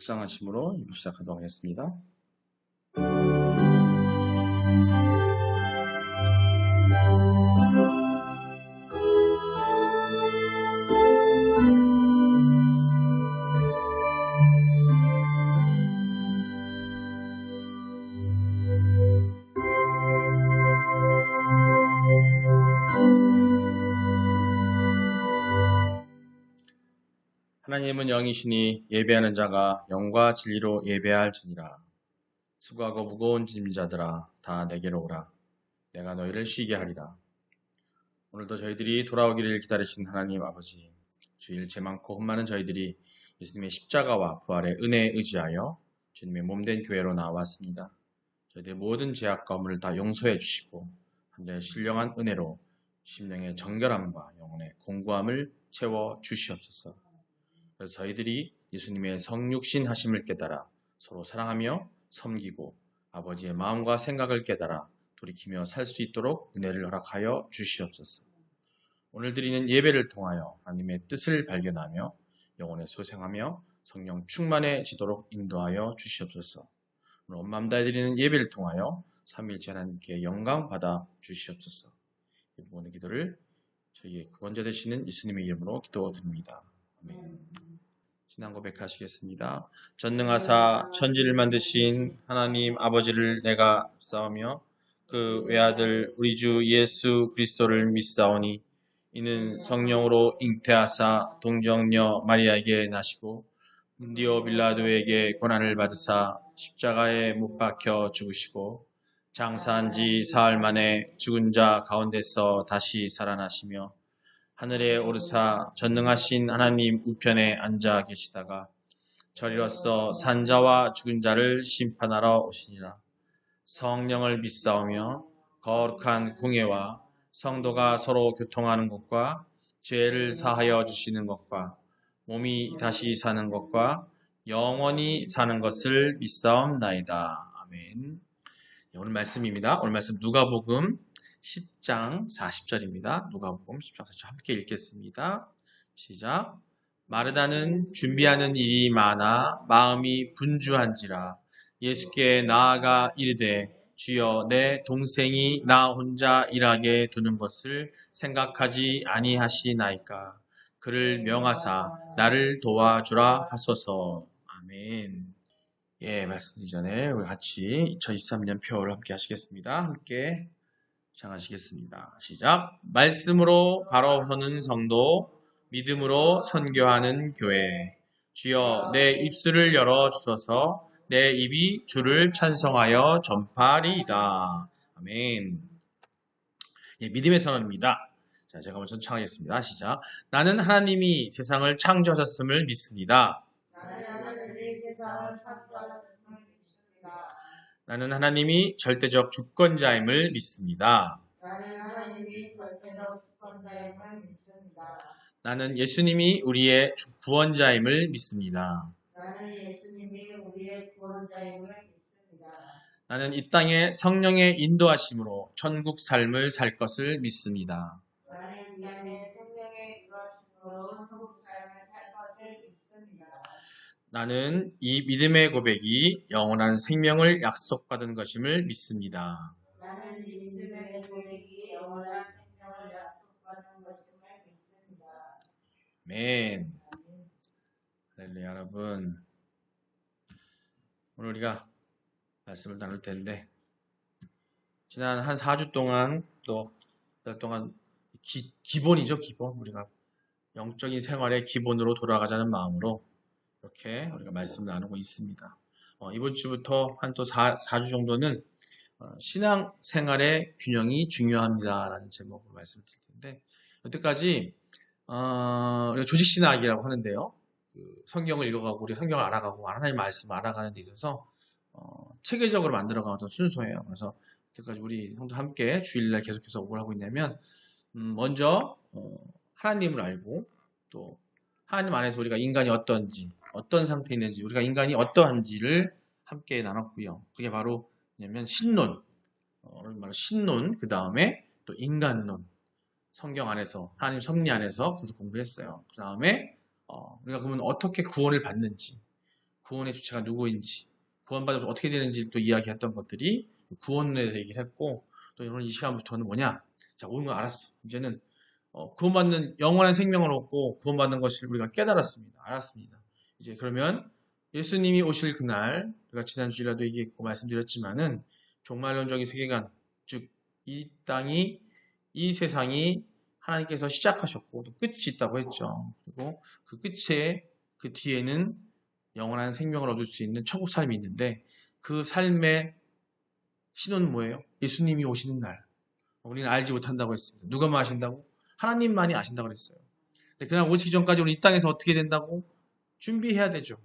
묵상하심으로 시작하도록 하겠습니다. 하나님은 영이시니 예배하는 자가 영과 진리로 예배할지니라. 수고하고 무거운 짐진 자들아 다 내게로 오라. 내가 너희를 쉬게 하리라. 오늘도 저희들이 돌아오기를 기다리신 하나님 아버지, 주일 죄 많고 흠 많은 저희들이 예수님의 십자가와 부활의 은혜에 의지하여 주님의 몸된 교회로 나왔습니다. 저희들의 모든 죄악과 허물을 다 용서해 주시고 한자의 신령한 은혜로 심령의 정결함과 영혼의 공고함을 채워 주시옵소서. 그래서 저희들이 예수님의 성육신 하심을 깨달아 서로 사랑하며 섬기고 아버지의 마음과 생각을 깨달아 돌이키며 살 수 있도록 은혜를 허락하여 주시옵소서. 오늘 드리는 예배를 통하여 하나님의 뜻을 발견하며 영혼에 소생하며 성령 충만해지도록 인도하여 주시옵소서. 오늘 온 마음 다해 드리는 예배를 통하여 삼위일체 하나님께 영광 받아 주시옵소서. 이 모든 기도를 저희의 구원자 되시는 예수님의 이름으로 기도드립니다. 아멘. 신앙 고백하시겠습니다. 전능하사 천지를 만드신 하나님 아버지를 내가 믿사오며 그 외아들 우리 주 예수 그리스도를 믿사오니 이는 성령으로 잉태하사 동정녀 마리아에게 나시고 본디오 빌라도에게 고난을 받으사 십자가에 못 박혀 죽으시고 장사한 지 사흘 만에 죽은 자 가운데서 다시 살아나시며 하늘에 오르사 전능하신 하나님 우편에 앉아 계시다가 저리로서 산자와 죽은 자를 심판하러 오시니라. 성령을 믿사오며 거룩한 공예와 성도가 서로 교통하는 것과 죄를 사하여 주시는 것과 몸이 다시 사는 것과 영원히 사는 것을 믿사옵나이다. 아멘. 오늘 말씀입니다. 오늘 말씀 누가복음 10장 40절입니다. 누가복음 10장 40절 함께 읽겠습니다. 시작. 마르다는 준비하는 일이 많아 마음이 분주한지라 예수께 나아가 이르되 주여 내 동생이 나 혼자 일하게 두는 것을 생각하지 아니하시나이까. 그를 명하사 나를 도와주라 하소서. 아멘. 예, 말씀드리기 전에 우리 같이 2023년 표를 함께 하시겠습니다. 함께 시작하시겠습니다. 시작. 말씀으로 바라보는 성도, 믿음으로 선교하는 교회. 주여 내 입술을 열어 주소서. 내 입이 주를 찬송하여 전파리이다. 아멘. 예, 믿음의 선언입니다. 자, 제가 먼저 청하겠습니다. 시작. 나는 하나님이 세상을 창조하셨음을 믿습니다. 나는 하나님이 절대적 주권자임을 믿습니다. 나는 예수님이 우리의 구원자임을 믿습니다. 나는 이 땅에 성령의 인도하심으로 천국 삶을 살 것을 믿습니다. 나는 이 믿음의 고백이 영원한 생명을 약속받은 것임을 믿습니다. 아멘. 할렐루야. 여러분, 오늘 우리가 말씀을 나눌 텐데 지난 한 4주 동안 또 몇 달 동안 기본이죠. 기본. 우리가 영적인 생활의 기본으로 돌아가자는 마음으로 이렇게 우리가 말씀을 나누고 있습니다. 이번 주부터 한 또 4주 정도는 신앙생활의 균형이 중요합니다라는 제목으로 말씀을 드릴 텐데, 여태까지 우리가 조직신학이라고 하는데요. 성경을 읽어가고 우리 성경을 알아가고 하나님의 말씀을 알아가는 데 있어서 체계적으로 만들어가는 어떤 순서예요. 그래서 여태까지 우리 형도 함께 주일날 계속해서 뭘 하고 있냐면 먼저 하나님을 알고 또 하나님 안에서 우리가 인간이 어떤지, 어떤 상태에 있는지, 우리가 인간이 어떠한지를 함께 나눴고요. 그게 바로 뭐냐면 신론, 신론, 그 다음에 또 인간론, 성경 안에서, 하나님 섭리 안에서 그래서 공부했어요. 그 다음에 우리가 그러면 어떻게 구원을 받는지, 구원의 주체가 누구인지, 구원받으면 어떻게 되는지 또 이야기했던 것들이 구원에 대해서 얘기를 했고, 또 오늘 이 시간부터는 뭐냐? 자, 옳은 거 알았어. 이제는 구원받는 영원한 생명을 얻고 구원받는 것을 우리가 깨달았습니다. 알았습니다. 이제 그러면 예수님이 오실 그날, 우리가 지난 주일에도 얘기했고 말씀드렸지만은 종말론적인 세계관, 즉 이 땅이, 이 세상이 하나님께서 시작하셨고 또 끝이 있다고 했죠. 그리고 그 끝에, 그 뒤에는 영원한 생명을 얻을 수 있는 천국 삶이 있는데, 그 삶의 신호는 뭐예요? 예수님이 오시는 날. 우리는 알지 못한다고 했습니다. 누가만 아신다고? 하나님만이 아신다고 그랬어요. 근데 그날 오시기 전까지 우리 이 땅에서 어떻게 된다고? 준비해야 되죠.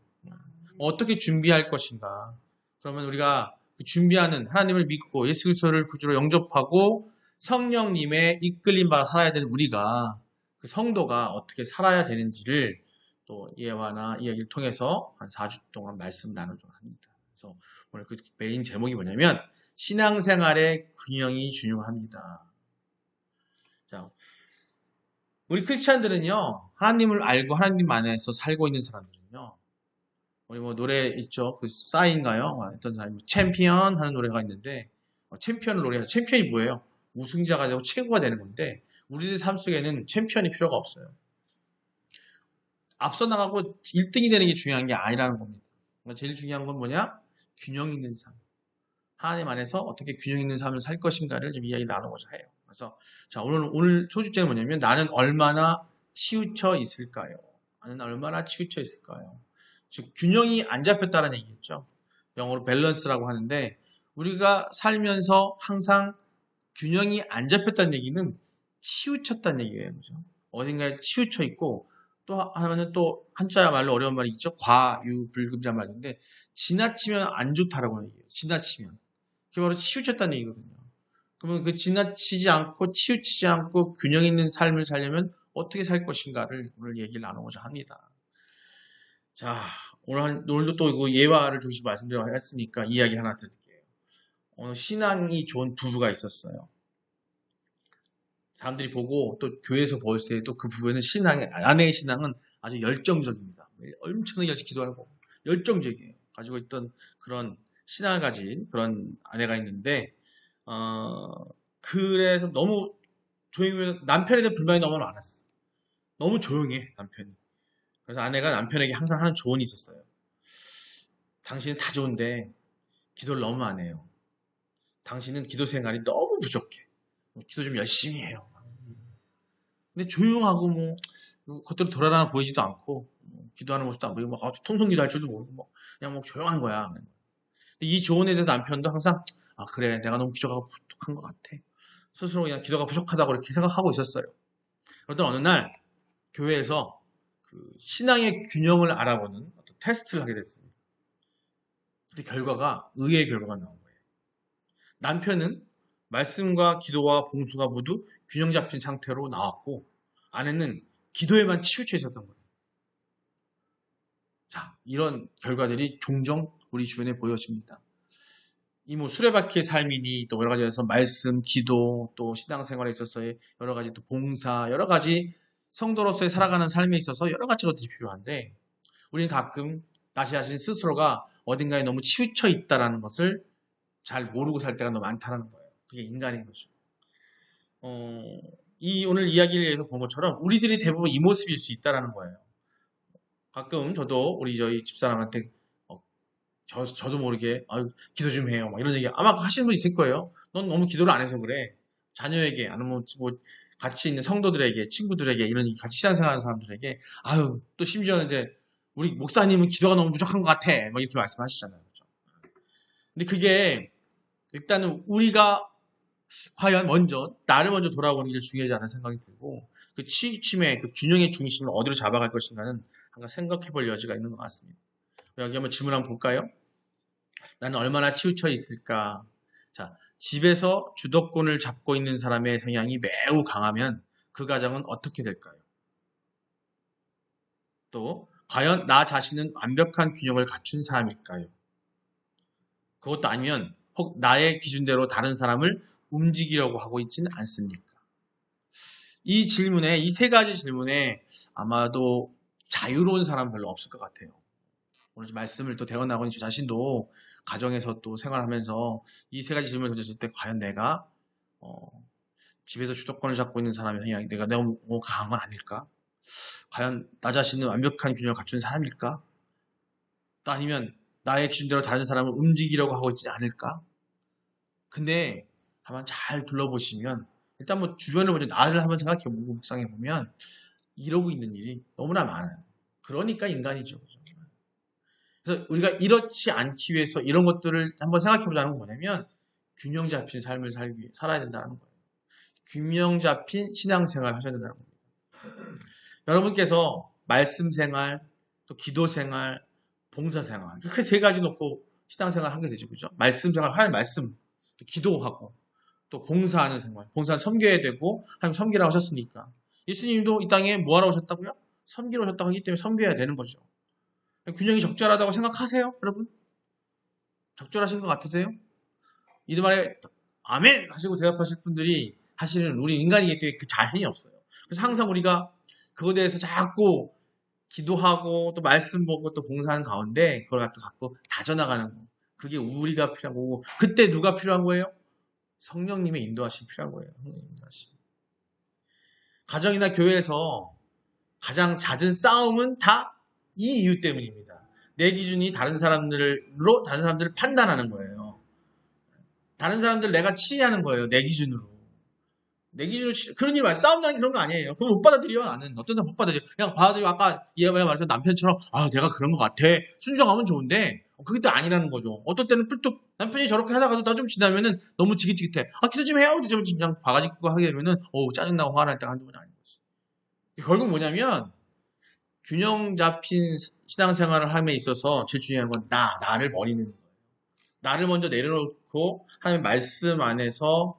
어떻게 준비할 것인가? 그러면 우리가 그 준비하는, 하나님을 믿고 예수 그리스도를 구주로 영접하고 성령님의 이끌림 받아 살아야 되는 우리가, 그 성도가 어떻게 살아야 되는지를 또 예화나 이야기를 통해서 한 4주 동안 말씀 나누려고 합니다. 그래서 오늘 그 메인 제목이 뭐냐면 신앙생활의 균형이 중요합니다. 자, 우리 크리스찬들은요, 하나님을 알고 하나님 안에서 살고 있는 사람들은요, 우리 뭐 노래 있죠? 그 싸인가요? 어떤 사람이 챔피언 하는 노래가 있는데, 챔피언을 노래해서, 챔피언이 뭐예요? 우승자가 되고 최고가 되는 건데, 우리들 삶 속에는 챔피언이 필요가 없어요. 앞서 나가고 1등이 되는 게 중요한 게 아니라는 겁니다. 그러니까 제일 중요한 건 뭐냐? 균형 있는 삶. 하나님 안에서 어떻게 균형 있는 삶을 살 것인가를 좀 이야기 나누고자 해요. 그래서 자, 오늘 소주제는 뭐냐면 나는 얼마나 치우쳐 있을까요? 나는 얼마나 치우쳐 있을까요? 즉 균형이 안 잡혔다는 얘기겠죠. 영어로 밸런스라고 하는데, 우리가 살면서 항상 균형이 안 잡혔다는 얘기는 치우쳤다는 얘기예요. 그죠? 어딘가에 치우쳐 있고, 또 하나는 또 한자 말로 어려운 말이 있죠. 과유불급이라는 말인데, 지나치면 안 좋다라고 하는 얘기예요. 지나치면. 그게 바로 치우쳤다는 얘기거든요. 그러면 그 지나치지 않고 치우치지 않고 균형 있는 삶을 살려면 어떻게 살 것인가를 오늘 얘기를 나누고자 합니다. 자, 오늘도 또 이거 예화를 중심으로 말씀드리려고 했으니까 이야기 하나 드릴게요. 오늘 신앙이 좋은 부부가 있었어요. 사람들이 보고 또 교회에서 볼 때 또 그 부부는 아내의 신앙은 아주 열정적입니다. 엄청나게 열심히 기도하고 열정적이에요. 가지고 있던 그런 신앙을 가진 그런 아내가 있는데, 그래서 너무 조용히, 남편에 대한 불만이 너무 많았어. 너무 조용해, 남편이. 그래서 아내가 남편에게 항상 하는 조언이 있었어요. 당신은 다 좋은데 기도를 너무 안 해요. 당신은 기도 생활이 너무 부족해. 기도 좀 열심히 해요. 근데 조용하고 겉으로 돌아다녀 보이지도 않고, 기도하는 모습도 안 보이고, 막 통성기도 할 줄도 모르고, 그냥 조용한 거야. 근데 이 조언에 대해서 남편도 항상, 그래, 내가 너무 기도가 부족한 것 같아. 스스로 그냥 기도가 부족하다고 이렇게 생각하고 있었어요. 그러던 어느 날 교회에서 그 신앙의 균형을 알아보는 어떤 테스트를 하게 됐습니다. 근데 의외의 결과가 나온 거예요. 남편은 말씀과 기도와 봉수가 모두 균형 잡힌 상태로 나왔고, 아내는 기도에만 치우쳐 있었던 거예요. 자, 이런 결과들이 종종 우리 주변에 보여집니다. 이 수레바퀴의 삶이니 또 여러 가지에서 말씀, 기도, 또 신앙생활에 있어서의 여러 가지 또 봉사, 여러 가지 성도로서의 살아가는 삶에 있어서 여러 가지 것들이 필요한데, 우리는 가끔 나 자신 스스로가 어딘가에 너무 치우쳐 있다라는 것을 잘 모르고 살 때가 너무 많다는 거예요. 그게 인간인 거죠. 오늘 이야기를 위해서 본 것처럼 우리들이 대부분 이 모습일 수 있다라는 거예요. 가끔 저도 저희 집사람한테 저도 모르게 기도 좀 해요, 막 이런 얘기 아마 하시는 분 있을 거예요. 넌 너무 기도를 안 해서 그래. 자녀에게, 아니면 같이 있는 성도들에게, 친구들에게, 이런 같이 신앙생활하는 사람들에게, 또 심지어는 이제 우리 목사님은 기도가 너무 부족한 것 같아, 막 이렇게 말씀하시잖아요. 그렇죠? 근데 그게 일단은 우리가 과연 나를 먼저 돌아보는 게 중요하지 않은 생각이 들고, 그 치침의 그 균형의 중심을 어디로 잡아갈 것인가는 한번 생각해 볼 여지가 있는 것 같습니다. 여기 한번 질문 한번 볼까요? 나는 얼마나 치우쳐 있을까? 자, 집에서 주도권을 잡고 있는 사람의 성향이 매우 강하면 그 가정은 어떻게 될까요? 또 과연 나 자신은 완벽한 균형을 갖춘 사람일까요? 그것도 아니면 혹 나의 기준대로 다른 사람을 움직이려고 하고 있지는 않습니까? 이 세 가지 질문에 아마도 자유로운 사람 별로 없을 것 같아요. 오늘 말씀을 또 대언하고 저 자신도 가정에서 또 생활하면서 이 세 가지 질문을 던졌을 때 과연 내가 집에서 주도권을 잡고 있는 사람이 아니라 내가 너무 강한 건 아닐까? 과연 나 자신은 완벽한 균형을 갖춘 사람일까? 또 아니면 나의 기준대로 다른 사람을 움직이려고 하고 있지 않을까? 근데 다만 잘 둘러보시면 일단 뭐 주변을 먼저 나를 한번 생각해보고 묵상해보면 이러고 있는 일이 너무나 많아요. 그러니까 인간이죠. 그죠? 그래서 우리가 이렇지 않기 위해서 이런 것들을 한번 생각해보자는 건 뭐냐면 균형 잡힌 삶을 살아야 된다는 거예요. 균형 잡힌 신앙생활을 하셔야 된다는 겁니다. 여러분께서 말씀 생활, 또 기도 생활, 봉사 생활 그 세 가지 놓고 신앙생활 하게 되죠. 그죠? 말씀 생활, 하나님 말씀, 또 기도하고 또 봉사하는 생활, 봉사는 섬겨야 되고 하나님 섬기라고 하셨으니까 예수님도 이 땅에 뭐하러 오셨다고요? 섬기러 오셨다고 하기 때문에 섬겨야 되는 거죠. 균형이 적절하다고 생각하세요? 여러분? 적절하신 것 같으세요? 이 말에 아멘 하시고 대답하실 분들이 사실은 우리 인간이기 때문에 그 자신이 없어요. 그래서 항상 우리가 그거에 대해서 자꾸 기도하고 또 말씀 보고 또 봉사하는 가운데 그걸 갖고 다져나가는 거. 그게 우리가 필요한 거고 그때 누가 필요한 거예요? 성령님의 인도하심이 필요한 거예요. 성령님의 인도하심. 가정이나 교회에서 가장 잦은 싸움은 다 이 이유 때문입니다. 내 기준이 다른 사람들을 판단하는 거예요. 다른 사람들 내가 치리하는 거예요. 내 기준으로. 내 기준으로 그런 일 말이야. 싸움나는 게 그런 거 아니에요. 그럼 못 받아들여. 나는 어떤 사람 못 받아들여. 그냥 받아들여. 아까 이해가 말해서 남편처럼 내가 그런 것 같아. 순정하면 좋은데 그게 또 아니라는 거죠. 어떨 때는 뿔뚝 남편이 저렇게 하다가도 나 좀 지나면은 너무 지긋지긋해. 기도 좀 해요. 근데 좀 그냥 바가지 끄고 하게 되면은 짜증나고 화가 날 때가 한두 번이 아닌 거지. 결국 뭐냐면 균형 잡힌 신앙생활을 함에 있어서 제일 중요한 건 나를 버리는 거예요. 나를 먼저 내려놓고 하나님 말씀 안에서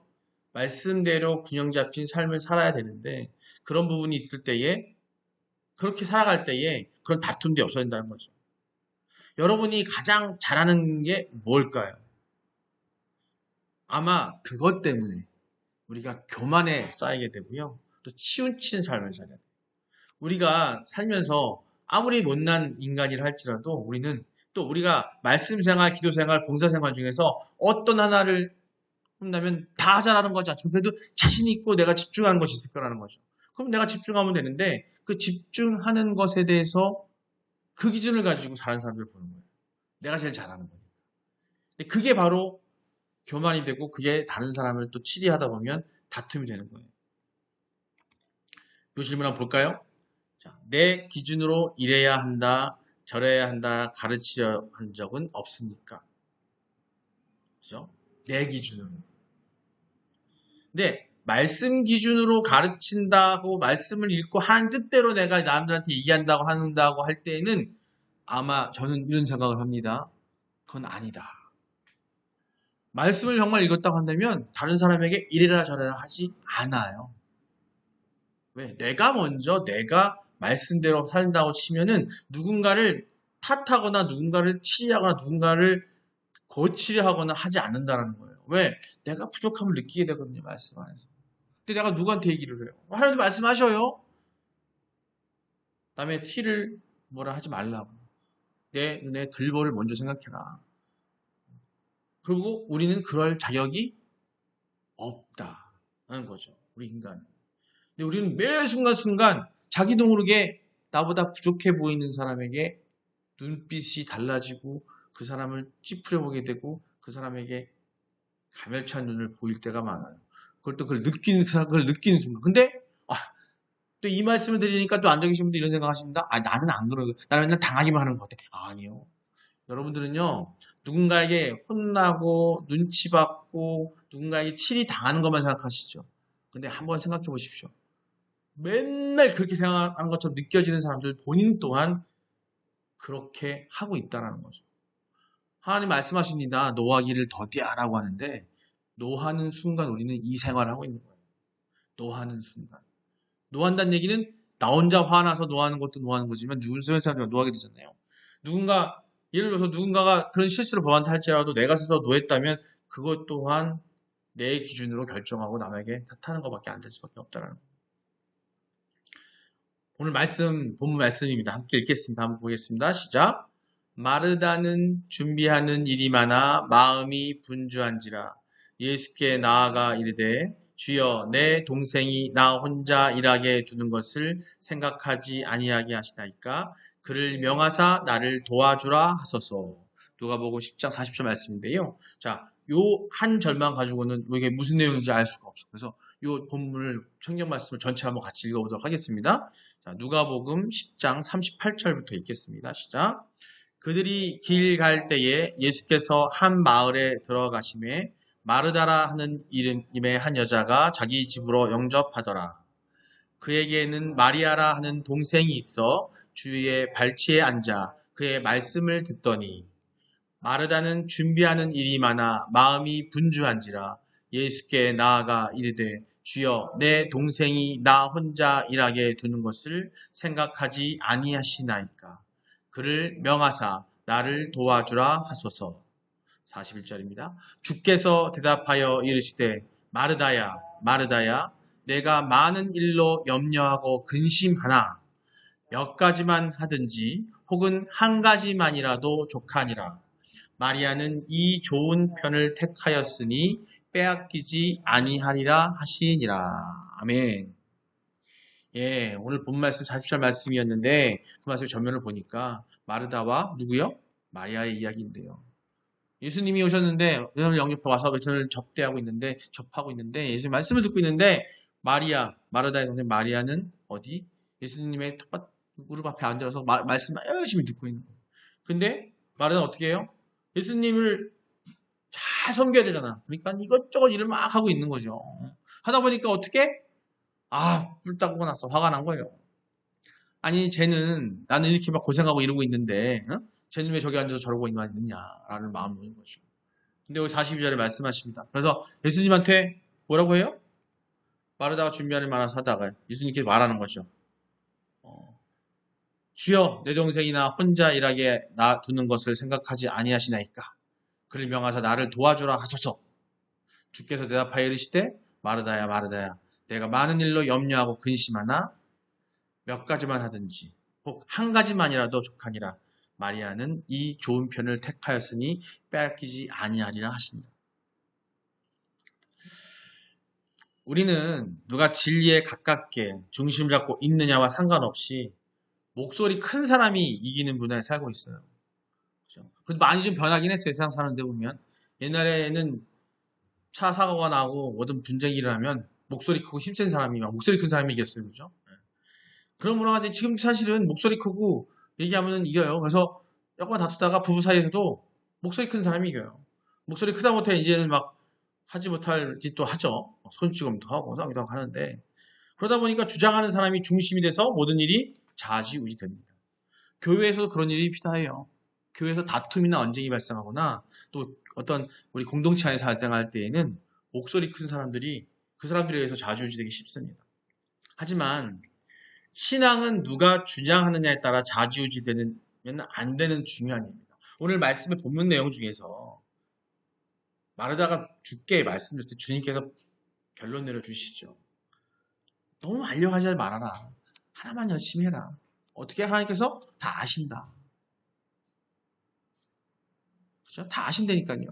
말씀대로 균형 잡힌 삶을 살아야 되는데 그런 부분이 있을 때에 그렇게 살아갈 때에 그런 다툼도 없어야 된다는 거죠. 여러분이 가장 잘하는 게 뭘까요? 아마 그것 때문에 우리가 교만에 쌓이게 되고요. 또 치우친 삶을 살아야 돼요. 우리가 살면서 아무리 못난 인간이라 할지라도 우리는 또 우리가 말씀 생활, 기도 생활, 봉사 생활 중에서 어떤 하나를 한다면 다 잘하는 거지 않죠. 그래도 자신 있고 내가 집중하는 것이 있을 거라는 거죠. 그럼 내가 집중하면 되는데 그 집중하는 것에 대해서 그 기준을 가지고 다른 사람들을 보는 거예요. 내가 제일 잘하는 거예요. 근데 그게 바로 교만이 되고 그게 다른 사람을 또 치리하다 보면 다툼이 되는 거예요. 이 질문 한번 볼까요? 자, 내 기준으로 이래야 한다, 저래야 한다, 가르치려 한 적은 없습니까? 그죠? 내 기준으로. 근데 말씀 기준으로 가르친다고 말씀을 읽고 하는 뜻대로 내가 남들한테 얘기한다고 한다고 할 때는 아마 저는 이런 생각을 합니다. 그건 아니다. 말씀을 정말 읽었다고 한다면 다른 사람에게 이래라 저래라 하지 않아요. 왜? 내가 먼저 내가 말씀대로 산다고 치면은 누군가를 탓하거나 누군가를 치리하거나 누군가를 고치려 하거나 하지 않는다는 거예요. 왜? 내가 부족함을 느끼게 되거든요. 말씀 안에서. 근데 내가 누구한테 얘기를 해요? 하나님도 말씀하셔요. 남의 티를 뭐라 하지 말라고. 내 눈에 들보를 먼저 생각해라. 그리고 우리는 그럴 자격이 없다는 거죠. 우리 인간은. 근데 우리는 매 순간순간 자기도 모르게 나보다 부족해 보이는 사람에게 눈빛이 달라지고 그 사람을 찌푸려보게 되고 그 사람에게 가멸찬 눈을 보일 때가 많아요. 그걸 느끼는 순간. 근데 또 이 말씀을 드리니까 또 앉아 계신 분들 이런 생각 하십니다. 나는 안 그러고 나는 맨날 당하기만 하는 것 같아. 아니요. 여러분들은요. 누군가에게 혼나고 눈치 받고 누군가에게 치리 당하는 것만 생각하시죠. 근데 한번 생각해 보십시오. 맨날 그렇게 생각하는 것처럼 느껴지는 사람들 본인 또한 그렇게 하고 있다는 거죠. 하나님 말씀하십니다. 노하기를 더디하라고 하는데 노하는 순간 우리는 이 생활을 하고 있는 거예요. 노하는 순간. 노한다는 얘기는 나 혼자 화나서 노하는 것도 노하는 거지만 누군가 사람이 노하게 되잖아요. 예를 들어서 누군가가 그런 실수를 범한다 할지라도 내가 스스로 노했다면 그것 또한 내 기준으로 결정하고 남에게 탓하는 것밖에 안 될 수밖에 없다는 거예요. 오늘 본문 말씀입니다. 함께 읽겠습니다. 한번 보겠습니다. 시작. 마르다는 준비하는 일이 많아 마음이 분주한지라. 예수께 나아가 이르되 주여 내 동생이 나 혼자 일하게 두는 것을 생각하지 아니하게 하시나이까. 그를 명하사 나를 도와주라 하소서. 누가복음 10장 40절 말씀인데요. 자, 요 한 절만 가지고는 이게 무슨 내용인지 알 수가 없어. 그래서 요 본문을 성경 말씀을 전체 한번 같이 읽어보도록 하겠습니다. 자, 누가복음 10장 38절부터 읽겠습니다. 시작. 그들이 길 갈 때에 예수께서 한 마을에 들어가심에 마르다라 하는 이름의 한 여자가 자기 집으로 영접하더라. 그에게는 마리아라 하는 동생이 있어 주의 발치에 앉아 그의 말씀을 듣더니 마르다는 준비하는 일이 많아 마음이 분주한지라. 예수께 나아가 이르되 주여 내 동생이 나 혼자 일하게 두는 것을 생각하지 아니하시나이까. 그를 명하사 나를 도와주라 하소서. 41절입니다. 주께서 대답하여 이르시되 마르다야 마르다야 내가 많은 일로 염려하고 근심하나 몇 가지만 하든지 혹은 한 가지만이라도 족하니라. 마리아는 이 좋은 편을 택하였으니 빼앗기지 아니하리라 하시니라. 아멘. 예, 오늘 본 말씀 40절 말씀이었는데 그 말씀 전면을 보니까 마르다와 누구요? 마리아의 이야기인데요. 예수님이 오셨는데 예수님을 영접해 와서 예수님을 접하고 있는데 예수님 말씀을 듣고 있는데 마르다의 동생 마리아는 어디? 예수님의 텃밭 무릎 앞에 앉아서 말씀을 열심히 듣고 있는 거예요. 근데 마리아는 어떻게 해요? 예수님을 잘 섬겨야 되잖아. 그러니까 이것저것 일을 막 하고 있는 거죠. 하다 보니까 어떻게? 뿔딱 났어. 화가 난 거예요. 아니, 나는 이렇게 막 고생하고 이러고 있는데, 쟤는 왜 저기 앉아서 저러고 있느냐라는 마음이 오는 거죠. 근데 여기 42절에 말씀하십니다. 그래서 예수님한테 뭐라고 해요? 마르다가 준비하는 말을 하다가 예수님께 말하는 거죠. 주여, 내 동생이나 혼자 일하게 놔두는 것을 생각하지 아니하시나이까. 그를 명하사 나를 도와주라 하소서. 주께서 대답하여 이르시되 마르다야 마르다야 내가 많은 일로 염려하고 근심하나 몇 가지만 하든지 혹 한 가지만이라도 족하니라. 마리아는 이 좋은 편을 택하였으니 빼앗기지 아니하리라 하십니다. 우리는 누가 진리에 가깝게 중심 잡고 있느냐와 상관없이 목소리 큰 사람이 이기는 문화에 살고 있어요. 그렇죠? 그래도 많이 좀 변하긴 했어요. 세상 사는데 보면. 옛날에는 차 사고가 나고 모든 분쟁이 일어나면 목소리 크고 힘센 사람이 목소리 큰 사람이 이겼어요. 그죠? 그런 문화가 지금 사실은 목소리 크고 얘기하면 이겨요. 그래서 조금만 다투다가 부부 사이에서도 목소리 큰 사람이 이겨요. 목소리 크다 못해 이제는 막 하지 못할 짓도 하죠. 손찌검도 하고 싸우기도 하고 하는데 그러다 보니까 주장하는 사람이 중심이 돼서 모든 일이 좌지우지 됩니다. 교회에서도 그런 일이 비슷해요. 교회에서 다툼이나 언쟁이 발생하거나 또 어떤 우리 공동체 안에서 발생할 때에는 목소리 큰 사람들이 그 사람들에 의해서 좌지우지되기 쉽습니다. 하지만 신앙은 누가 주장하느냐에 따라 좌지우지되면 안 되는 중요한 일입니다. 오늘 말씀의 본문 내용 중에서 마르다가 주께 말씀드렸을 때 주님께서 결론 내려주시죠. 너무 알려하지 말아라. 하나만 열심히 해라. 어떻게 하나님께서 다 아신다. 그렇죠? 다 아신다니까요.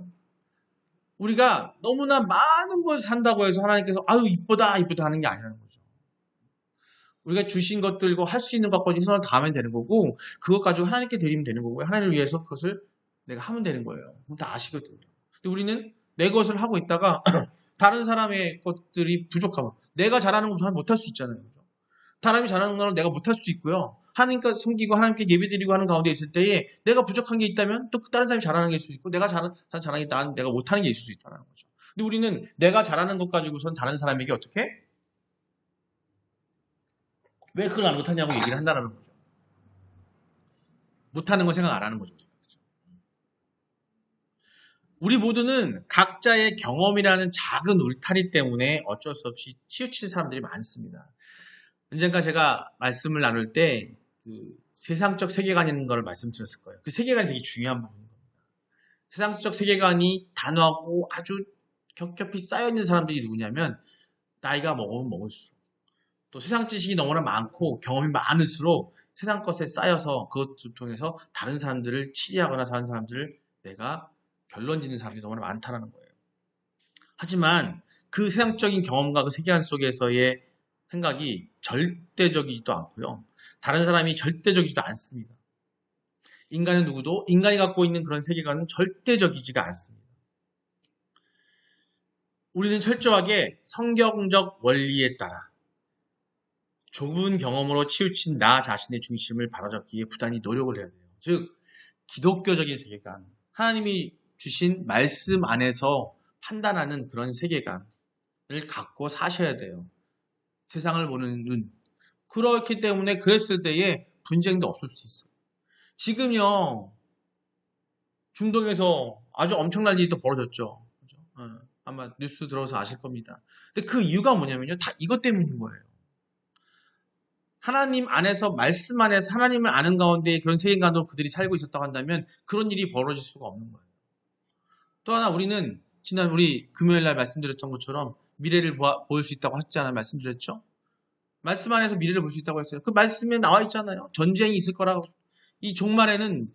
우리가 너무나 많은 걸 산다고 해서 하나님께서 아유 이쁘다 하는 게 아니라는 거죠. 우리가 주신 것들과 할 수 있는 것까지 손을 다하면 되는 거고 그것 가지고 하나님께 드리면 되는 거고요. 하나님을 위해서 그것을 내가 하면 되는 거예요. 다 아시거든요. 근데 우리는 내 것을 하고 있다가 다른 사람의 것들이 부족하면 내가 잘하는 것도 못할 수 있잖아요. 사람이 잘하는 걸 내가 못할 수도 있고요. 하나님께 섬기고 하나님께 예배드리고 하는 가운데 있을 때에 내가 부족한 게 있다면 또 다른 사람이 잘하는 게 있을 수 있고 내가 잘하는 게 내가 못하는 게 있을 수 있다는 거죠. 근데 우리는 내가 잘하는 것 가지고선 다른 사람에게 어떻게? 왜 그걸 안 못하냐고 얘기를 한다는 거죠. 못하는 거 생각 안 하는 거죠. 우리 모두는 각자의 경험이라는 작은 울타리 때문에 어쩔 수 없이 치우치는 사람들이 많습니다. 언젠가 제가 말씀을 나눌 때 그 세상적 세계관이라는 걸 말씀드렸을 거예요. 그 세계관이 되게 중요한 부분입니다. 세상적 세계관이 단호하고 아주 겹겹이 쌓여있는 사람들이 누구냐면 나이가 먹으면 먹을수록 또 세상 지식이 너무나 많고 경험이 많을수록 세상 것에 쌓여서 그것을 통해서 다른 사람들을 치리하거나 다른 사람들을 내가 결론 짓는 사람들이 너무나 많다는 거예요. 하지만 그 세상적인 경험과 그 세계관 속에서의 생각이 절대적이지도 않고요. 다른 사람이 절대적이지도 않습니다. 인간은 누구도 인간이 갖고 있는 그런 세계관은 절대적이지가 않습니다. 우리는 철저하게 성경적 원리에 따라 좁은 경험으로 치우친 나 자신의 중심을 바로잡기에 부단히 노력을 해야 돼요. 즉 기독교적인 세계관, 하나님이 주신 말씀 안에서 판단하는 그런 세계관을 갖고 사셔야 돼요. 세상을 보는 눈. 그렇기 때문에 그랬을 때에 분쟁도 없을 수 있어요. 지금요, 중동에서 아주 엄청난 일이 또 벌어졌죠. 그죠? 아마 뉴스 들어서 아실 겁니다. 근데 그 이유가 뭐냐면요. 다 이것 때문인 거예요. 하나님 안에서, 말씀 안에서 하나님을 아는 가운데 그런 세계관으로 그들이 살고 있었다고 한다면 그런 일이 벌어질 수가 없는 거예요. 또 하나 우리는 지난 우리 금요일날 말씀드렸던 것처럼 미래를 볼 수 있다고 했잖아요. 말씀드렸죠. 말씀 안에서 미래를 볼 수 있다고 했어요. 그 말씀에 나와 있잖아요. 전쟁이 있을 거라고. 이 종말에는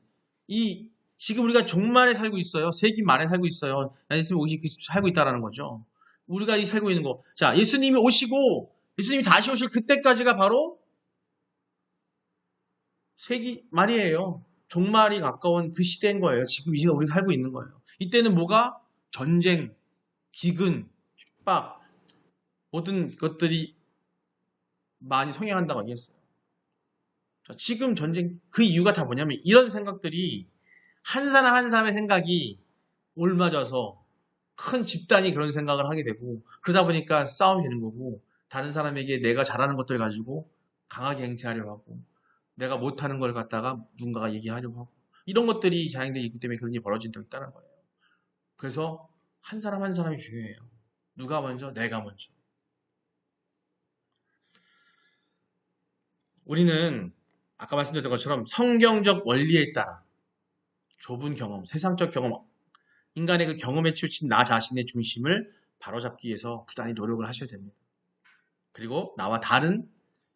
지금 우리가 종말에 살고 있어요. 세기 말에 살고 있어요. 예수님이 오시 살고 있다라는 거죠. 우리가 이 살고 있는 거. 자, 예수님이 오시고 예수님이 다시 오실 그때까지가 바로 세기 말이에요. 종말이 가까운 그 시대인 거예요. 지금 이 시간 우리가 살고 있는 거예요. 이때는 뭐가? 전쟁, 기근, 핍박, 모든 것들이 많이 성행한다고 얘기했어요. 자, 지금 전쟁, 그 이유가 다 뭐냐면 이런 생각들이 한 사람 한 사람의 생각이 옮아져서 큰 집단이 그런 생각을 하게 되고 그러다 보니까 싸움이 되는 거고 다른 사람에게 내가 잘하는 것들 가지고 강하게 행세하려고 하고 내가 못하는 걸 갖다가 누군가가 얘기하려고 하고 이런 것들이 자행되어 있기 때문에 그런 일이 벌어진다고 있다는 거예요. 그래서 한 사람 한 사람이 중요해요. 누가 먼저? 내가 먼저. 우리는 아까 말씀드렸던 것처럼 성경적 원리에 따라 좁은 경험, 세상적 경험, 인간의 그 경험에 치우친 나 자신의 중심을 바로잡기 위해서 부단히 노력을 하셔야 됩니다. 그리고 나와 다른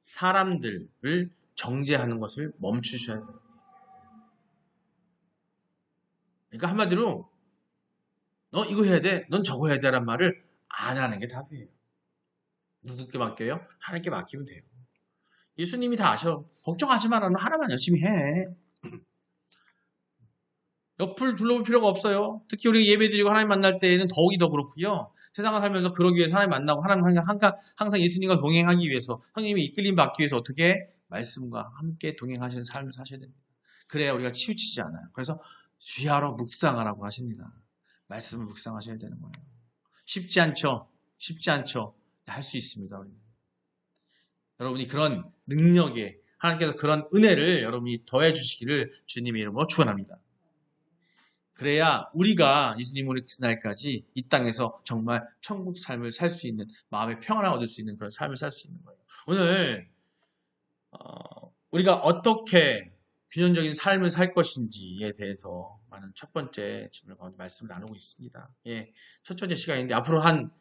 사람들을 정죄하는 것을 멈추셔야 돼요. 그러니까 한마디로 너 이거 해야 돼, 넌 저거 해야 돼라는 말을 안 하는 게 답이에요. 누구께 맡겨요? 하나님께 맡기면 돼요. 예수님이 다 아셔. 걱정하지 마라. 너 하나만 열심히 해. 옆을 둘러볼 필요가 없어요. 특히 우리 예배드리고 하나님 만날 때에는 더욱이 더 그렇고요. 세상을 살면서 그러기 위해서 하나님 만나고 하나님 항상 예수님과 동행하기 위해서 성령님이 이끌림 받기 위해서 어떻게 말씀과 함께 동행하시는 삶을 사셔야 됩니다. 그래야 우리가 치우치지 않아요. 그래서 주야로 묵상하라고 하십니다. 말씀을 묵상하셔야 되는 거예요. 쉽지 않죠. 쉽지 않죠. 할 수 있습니다. 우리. 여러분이 그런 능력에 하나님께서 그런 은혜를 여러분이 더해 주시기를 주님의 이름으로 축원합니다. 그래야 우리가 예수님 오는 그날까지 이 땅에서 정말 천국 삶을 살 수 있는 마음의 평안을 얻을 수 있는 그런 삶을 살 수 있는 거예요. 오늘 우리가 어떻게 균형적인 삶을 살 것인지에 대해서 많은 첫 번째 질문 가운데 말씀을 나누고 있습니다. 예, 첫 번째 시간인데 앞으로 한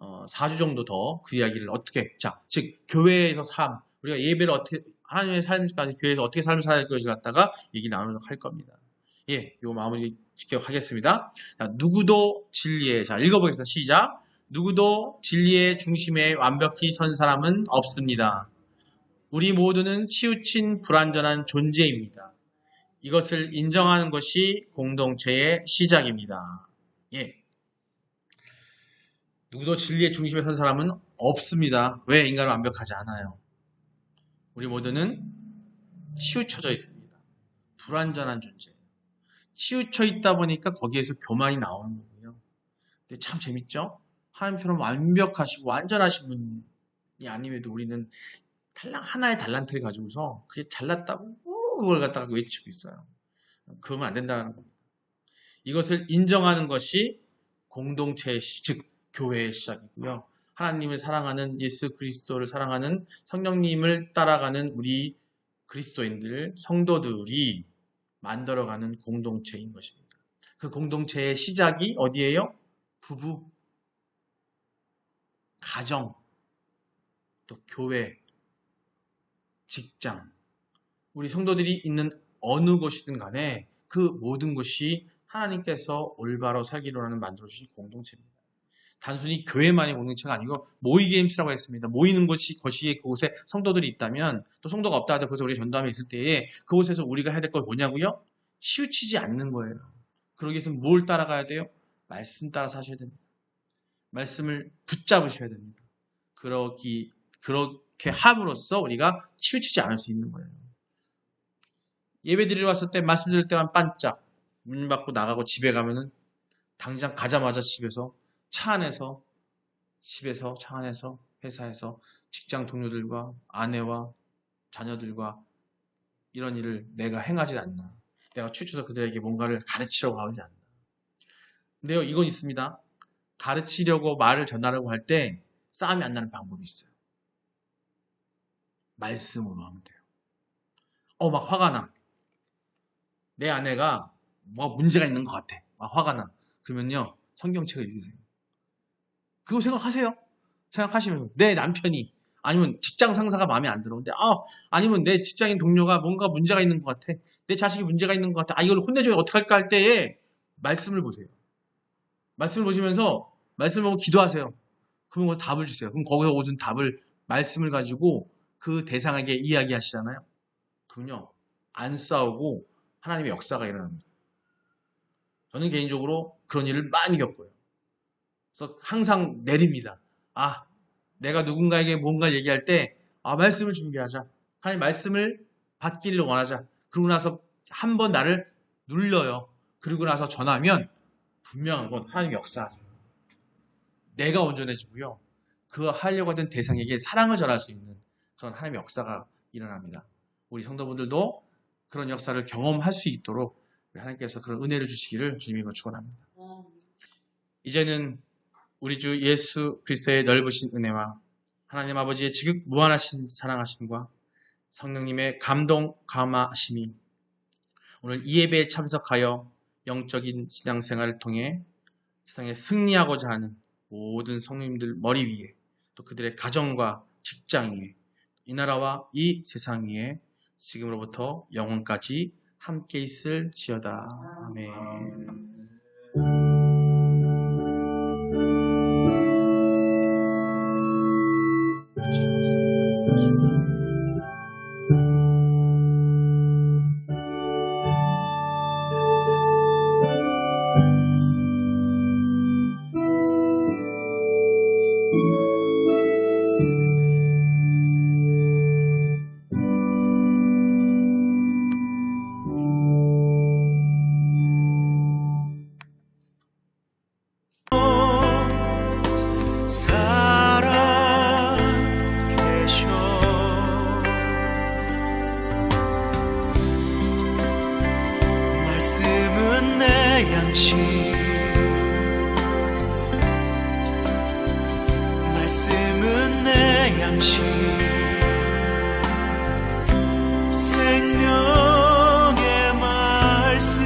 4주 정도 더 그 이야기를 어떻게 즉 교회에서 삶 우리가 예배를 어떻게 하나님의 삶까지 교회에서 어떻게 삶을 살아야 할 것을 갖다가 얘기 나누도록 할 겁니다. 예, 요 마무리 짓도록 하겠습니다. 자, 누구도 진리에 자 읽어보겠습니다. 시작. 누구도 진리의 중심에 완벽히 선 사람은 없습니다. 우리 모두는 치우친 불완전한 존재입니다. 이것을 인정하는 것이 공동체의 시작입니다. 예. 누구도 진리의 중심에 선 사람은 없습니다. 왜? 인간은 완벽하지 않아요. 우리 모두는 치우쳐져 있습니다. 불완전한 존재. 치우쳐 있다 보니까 거기에서 교만이 나오는 거고요. 근데 참 재밌죠? 하나님처럼 완벽하시고 완전하신 분이 아님에도 우리는 하나의 달란트를 가지고서 그게 잘났다고 그걸 갖다가 외치고 있어요. 그러면 안 된다는 겁니다. 이것을 인정하는 것이 공동체의 즉 교회의 시작이고요. 하나님을 사랑하는 예수 그리스도를 사랑하는 성령님을 따라가는 우리 그리스도인들, 성도들이 만들어가는 공동체인 것입니다. 그 공동체의 시작이 어디예요? 부부, 가정, 또 교회, 직장, 우리 성도들이 있는 어느 곳이든 간에 그 모든 곳이 하나님께서 올바로 살기로 하는 만들어주신 공동체입니다. 단순히 교회만의 공동체가 아니고 모이게임스라고 했습니다. 모이는 곳이 그곳에 성도들이 있다면, 또 성도가 없다 하더라도 그래서 우리 전도함에 있을 때에 그곳에서 우리가 해야 될 건 뭐냐고요? 치우치지 않는 거예요. 그러기 위해서 뭘 따라가야 돼요? 말씀 따라 사셔야 됩니다. 말씀을 붙잡으셔야 됩니다. 그렇게 함으로써 우리가 치우치지 않을 수 있는 거예요. 예배 드리러 왔을 때 말씀 드릴 때만 반짝 문 받고 나가고 집에 가면은 당장 가자마자 집에서 차 안에서, 집에서, 차 안에서, 회사에서 직장 동료들과 아내와 자녀들과 이런 일을 내가 행하지 않나. 내가 치우쳐서 그들에게 뭔가를 가르치려고 하지 않나. 근데요, 이건 있습니다. 가르치려고 말을 전하려고 할 때 싸움이 안 나는 방법이 있어요. 말씀으로 하면 돼요. 막 화가 나. 내 아내가 뭐 문제가 있는 것 같아. 막 화가 나. 그러면요, 성경책을 읽으세요. 그거 생각하세요. 생각하시면 내 남편이, 아니면 직장 상사가 마음에 안 들어오는데, 아니면 내 직장인 동료가 뭔가 문제가 있는 것 같아. 내 자식이 문제가 있는 것 같아. 이걸 혼내줘야 어떡할까 할 때에 말씀을 보세요. 말씀을 보시면서 말씀을 보고 기도하세요. 그러면 답을 주세요. 그럼 거기서 오는 답을, 말씀을 가지고 그 대상에게 이야기하시잖아요. 그럼요, 안 싸우고 하나님의 역사가 일어납니다. 저는 개인적으로 그런 일을 많이 겪어요. 그래서 항상 내립니다. 내가 누군가에게 뭔가를 얘기할 때 말씀을 준비하자. 하나님 말씀을 받기를 원하자. 그러고 나서 한번 나를 눌러요. 그러고 나서 전하면 분명한 건 하나님 역사하세요. 내가 온전해지고요. 그 하려고 하던 대상에게 사랑을 전할 수 있는 그런 하나님의 역사가 일어납니다. 우리 성도분들도 그런 역사를 경험할 수 있도록 하나님께서 그런 은혜를 주시기를 주님으로 축원합니다. 이제는 우리 주 예수 그리스도의 넓으신 은혜와 하나님 아버지의 지극 무한하신 사랑하심과 성령님의 감동 감화하심이 오늘 이 예배에 참석하여 영적인 신앙생활을 통해 세상에 승리하고자 하는 모든 성도님들 머리 위에, 또 그들의 가정과 직장 위에, 이 나라와 이 세상 위에 지금으로부터 영원까지 함께 있을지어다. 아멘. 말씀은 내 양식, 말씀은 내 양식, 생명의 말씀